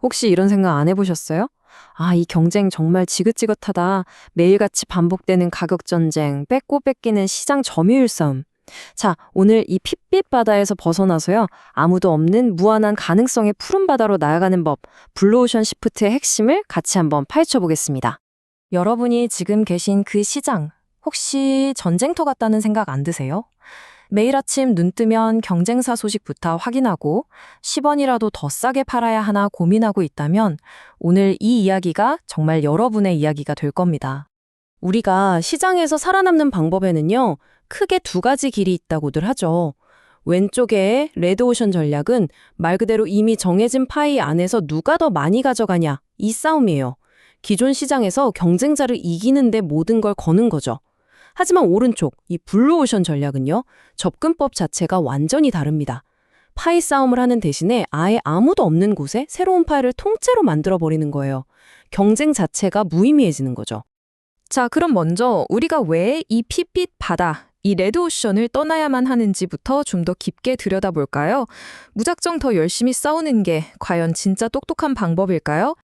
혹시 이런 생각 안 해보셨어요? 아, 이 경쟁 정말 지긋지긋하다. 매일같이 반복되는 가격 전쟁, 뺏고 뺏기는 시장 점유율 싸움. 자, 오늘 이 핏빛 바다에서 벗어나서요. 아무도 없는 무한한 가능성의 푸른 바다로 나아가는 법, 블루오션 시프트의 핵심을 같이 한번 파헤쳐 보겠습니다. 여러분이 지금 계신 그 시장, 혹시 전쟁터 같다는 생각 안 드세요? 매일 아침 눈 뜨면 경쟁사 소식부터 확인하고 10원이라도 더 싸게 팔아야 하나 고민하고 있다면 오늘 이 이야기가 정말 여러분의 이야기가 될 겁니다. 우리가 시장에서 살아남는 방법에는요, 크게 두 가지 길이 있다고들 하죠. 왼쪽의 레드오션 전략은 말 그대로 이미 정해진 파이 안에서 누가 더 많이 가져가냐, 이 싸움이에요. 기존 시장에서 경쟁자를 이기는데 모든 걸 거는 거죠. 하지만 오른쪽, 이 블루오션 전략은요, 접근법 자체가 완전히 다릅니다. 파이 싸움을 하는 대신에 아예 아무도 없는 곳에 새로운 파이를 통째로 만들어버리는 거예요. 경쟁 자체가 무의미해지는 거죠. 자, 그럼 먼저 우리가 왜 이 핏빛 바다, 이 레드오션을 떠나야만 하는지부터 좀 더 깊게 들여다볼까요? 무작정 더 열심히 싸우는 게 과연 진짜 똑똑한 방법일까요?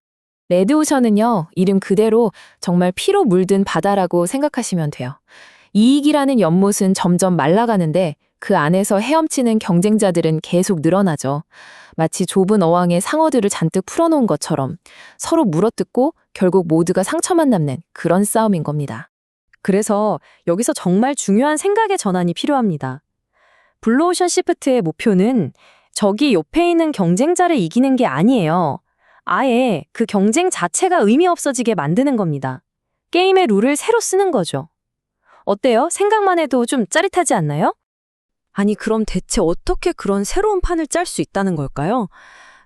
레드오션은요, 이름 그대로 정말 피로 물든 바다라고 생각하시면 돼요. 이익이라는 연못은 점점 말라가는데 그 안에서 헤엄치는 경쟁자들은 계속 늘어나죠. 마치 좁은 어항에 상어들을 잔뜩 풀어놓은 것처럼 서로 물어뜯고 결국 모두가 상처만 남는 그런 싸움인 겁니다. 그래서 여기서 정말 중요한 생각의 전환이 필요합니다. 블루오션 시프트의 목표는 저기 옆에 있는 경쟁자를 이기는 게 아니에요. 아예 그 경쟁 자체가 의미 없어지게 만드는 겁니다. 게임의 룰을 새로 쓰는 거죠. 어때요? 생각만 해도 좀 짜릿하지 않나요? 아니, 그럼 대체 어떻게 그런 새로운 판을 짤 수 있다는 걸까요?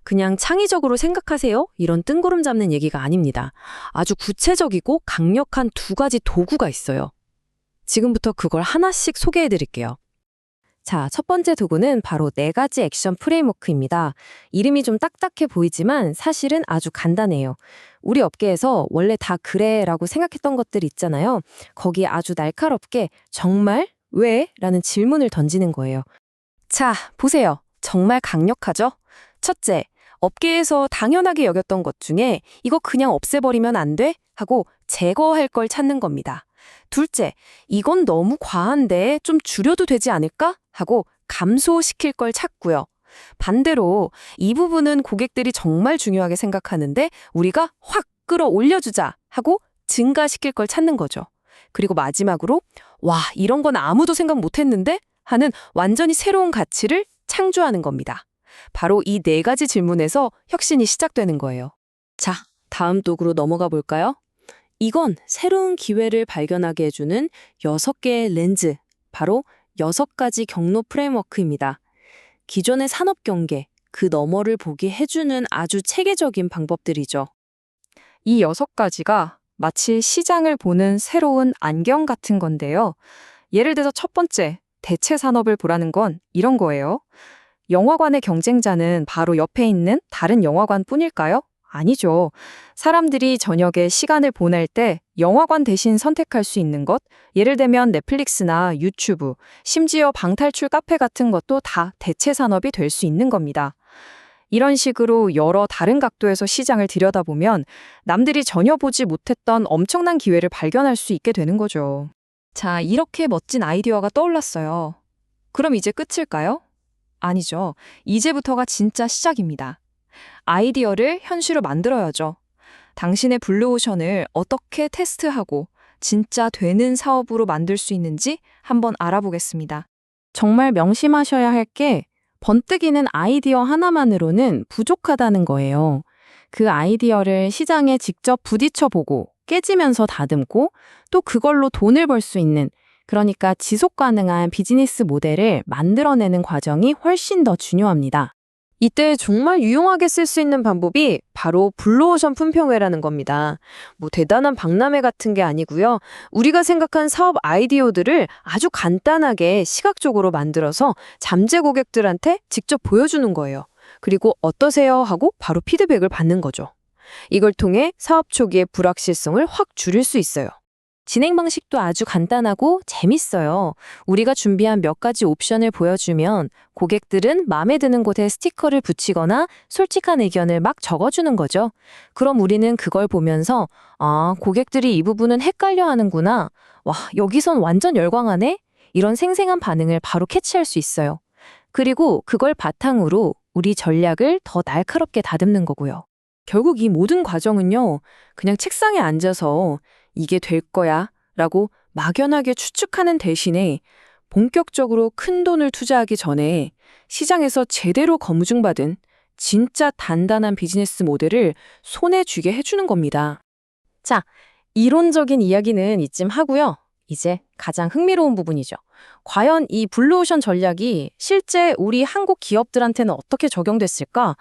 그냥 창의적으로 생각하세요? 이런 뜬구름 잡는 얘기가 아닙니다. 아주 구체적이고 강력한 두 가지 도구가 있어요. 지금부터 그걸 하나씩 소개해 드릴게요. 자, 첫 번째 도구는 바로 4가지 액션 프레임워크입니다. 이름이 좀 딱딱해 보이지만 사실은 아주 간단해요. 우리 업계에서 원래 다 그래라고 생각했던 것들 있잖아요. 거기에 아주 날카롭게 정말? 왜? 라는 질문을 던지는 거예요. 자, 보세요. 정말 강력하죠? 첫째, 업계에서 당연하게 여겼던 것 중에 이거 그냥 없애버리면 안 돼? 하고 제거할 걸 찾는 겁니다. 둘째, 이건 너무 과한데 좀 줄여도 되지 않을까? 하고 감소시킬 걸 찾고요. 반대로 이 부분은 고객들이 정말 중요하게 생각하는데 우리가 확 끌어올려주자 하고 증가시킬 걸 찾는 거죠. 그리고 마지막으로 와, 이런 건 아무도 생각 못했는데? 하는 완전히 새로운 가치를 창조하는 겁니다. 바로 이 4가지 질문에서 혁신이 시작되는 거예요. 자, 다음 도구로 넘어가 볼까요? 이건 새로운 기회를 발견하게 해주는 6개의 렌즈, 바로 6가지 경로 프레임워크입니다. 기존의 산업 경계, 그 너머를 보게 해주는 아주 체계적인 방법들이죠. 이 6가지가 마치 시장을 보는 새로운 안경 같은 건데요. 예를 들어서 첫 번째, 대체 산업을 보라는 건 이런 거예요. 영화관의 경쟁자는 바로 옆에 있는 다른 영화관 뿐일까요? 아니죠. 사람들이 저녁에 시간을 보낼 때 영화관 대신 선택할 수 있는 것, 예를 들면 넷플릭스나 유튜브, 심지어 방탈출 카페 같은 것도 다 대체 산업이 될 수 있는 겁니다. 이런 식으로 여러 다른 각도에서 시장을 들여다보면 남들이 전혀 보지 못했던 엄청난 기회를 발견할 수 있게 되는 거죠. 자, 이렇게 멋진 아이디어가 떠올랐어요. 그럼 이제 끝일까요? 아니죠. 이제부터가 진짜 시작입니다. 아이디어를 현실로 만들어야죠. 당신의 블루오션을 어떻게 테스트하고 진짜 되는 사업으로 만들 수 있는지 한번 알아보겠습니다. 정말 명심하셔야 할 게 번뜩이는 아이디어 하나만으로는 부족하다는 거예요. 그 아이디어를 시장에 직접 부딪혀보고 깨지면서 다듬고 또 그걸로 돈을 벌 수 있는, 그러니까 지속 가능한 비즈니스 모델을 만들어내는 과정이 훨씬 더 중요합니다. 이때 정말 유용하게 쓸 수 있는 방법이 바로 블루오션 품평회라는 겁니다. 뭐 대단한 박람회 같은 게 아니고요. 우리가 생각한 사업 아이디어들을 아주 간단하게 시각적으로 만들어서 잠재 고객들한테 직접 보여주는 거예요. 그리고 어떠세요? 하고 바로 피드백을 받는 거죠. 이걸 통해 사업 초기의 불확실성을 확 줄일 수 있어요. 진행 방식도 아주 간단하고 재밌어요. 우리가 준비한 몇 가지 옵션을 보여주면 고객들은 마음에 드는 곳에 스티커를 붙이거나 솔직한 의견을 막 적어주는 거죠. 그럼 우리는 그걸 보면서 아, 고객들이 이 부분은 헷갈려 하는구나. 와, 여기선 완전 열광하네? 이런 생생한 반응을 바로 캐치할 수 있어요. 그리고 그걸 바탕으로 우리 전략을 더 날카롭게 다듬는 거고요. 결국 이 모든 과정은요, 그냥 책상에 앉아서 이게 될 거야 라고 막연하게 추측하는 대신에 본격적으로 큰 돈을 투자하기 전에 시장에서 제대로 검증받은 진짜 단단한 비즈니스 모델을 손에 쥐게 해주는 겁니다. 자, 이론적인 이야기는 이쯤 하고요. 이제 가장 흥미로운 부분이죠. 과연 이 블루오션 전략이 실제 우리 한국 기업들한테는 어떻게 적용됐을까?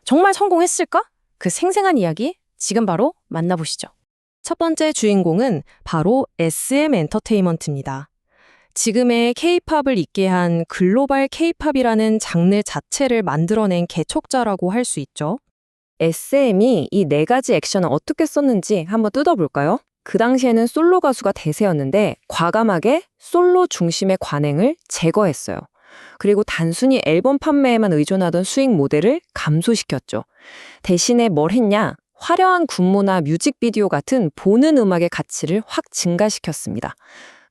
정말 성공했을까? 그 생생한 이야기 지금 바로 만나보시죠. 첫 번째 주인공은 바로 SM 엔터테인먼트입니다. 지금의 K-팝을 있게 한 글로벌 K-팝이라는 장르 자체를 만들어낸 개척자라고 할 수 있죠. SM이 이 네 가지 액션을 어떻게 썼는지 한번 뜯어볼까요? 그 당시에는 솔로 가수가 대세였는데 과감하게 솔로 중심의 관행을 제거했어요. 그리고 단순히 앨범 판매에만 의존하던 수익 모델을 감소시켰죠. 대신에 뭘 했냐? 화려한 군무나 뮤직비디오 같은 보는 음악의 가치를 확 증가시켰습니다.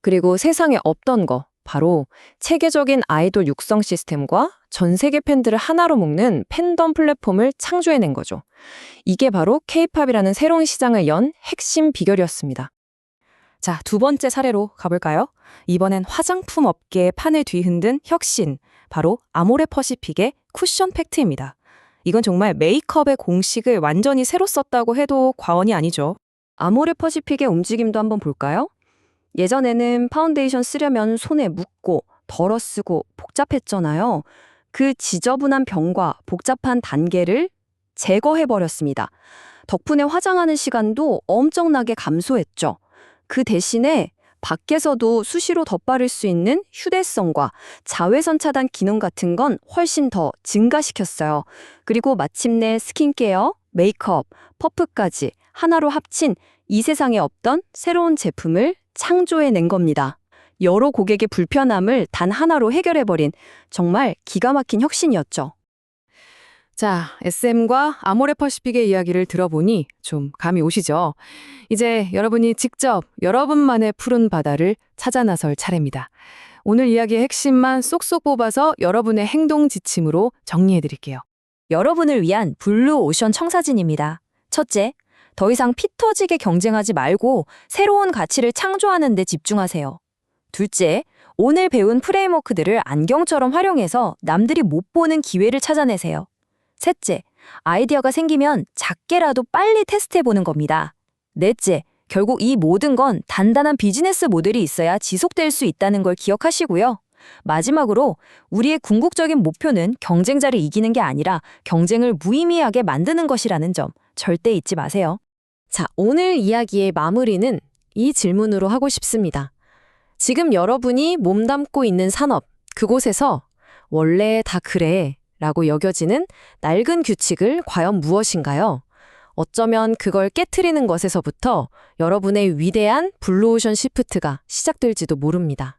그리고 세상에 없던 거, 바로 체계적인 아이돌 육성 시스템과 전 세계 팬들을 하나로 묶는 팬덤 플랫폼을 창조해낸 거죠. 이게 바로 K-팝이라는 새로운 시장을 연 핵심 비결이었습니다. 자, 두 번째 사례로 가볼까요? 이번엔 화장품 업계의 판을 뒤흔든 혁신, 바로 아모레 퍼시픽의 쿠션 팩트입니다. 이건 정말 메이크업의 공식을 완전히 새로 썼다고 해도 과언이 아니죠. 아모레 퍼시픽의 움직임도 한번 볼까요? 예전에는 파운데이션 쓰려면 손에 묻고 덜어 쓰고 복잡했잖아요. 그 지저분한 병과 복잡한 단계를 제거해버렸습니다. 덕분에 화장하는 시간도 엄청나게 감소했죠. 그 대신에 밖에서도 수시로 덧바를 수 있는 휴대성과 자외선 차단 기능 같은 건 훨씬 더 증가시켰어요. 그리고 마침내 스킨케어, 메이크업, 퍼프까지 하나로 합친 이 세상에 없던 새로운 제품을 창조해낸 겁니다. 여러 고객의 불편함을 단 하나로 해결해버린 정말 기가 막힌 혁신이었죠. 자, SM과 아모레 퍼시픽의 이야기를 들어보니 좀 감이 오시죠? 이제 여러분이 직접 여러분만의 푸른 바다를 찾아 나설 차례입니다. 오늘 이야기의 핵심만 쏙쏙 뽑아서 여러분의 행동 지침으로 정리해드릴게요. 여러분을 위한 블루 오션 청사진입니다. 첫째, 더 이상 피 터지게 경쟁하지 말고 새로운 가치를 창조하는 데 집중하세요. 둘째, 오늘 배운 프레임워크들을 안경처럼 활용해서 남들이 못 보는 기회를 찾아내세요. 셋째, 아이디어가 생기면 작게라도 빨리 테스트해보는 겁니다. 넷째, 결국 이 모든 건 단단한 비즈니스 모델이 있어야 지속될 수 있다는 걸 기억하시고요. 마지막으로 우리의 궁극적인 목표는 경쟁자를 이기는 게 아니라 경쟁을 무의미하게 만드는 것이라는 점 절대 잊지 마세요. 자, 오늘 이야기의 마무리는 이 질문으로 하고 싶습니다. 지금 여러분이 몸담고 있는 산업, 그곳에서 원래 다 그래 라고 여겨지는 낡은 규칙을 과연 무엇인가요? 어쩌면 그걸 깨트리는 것에서부터 여러분의 위대한 블루오션 시프트가 시작될지도 모릅니다.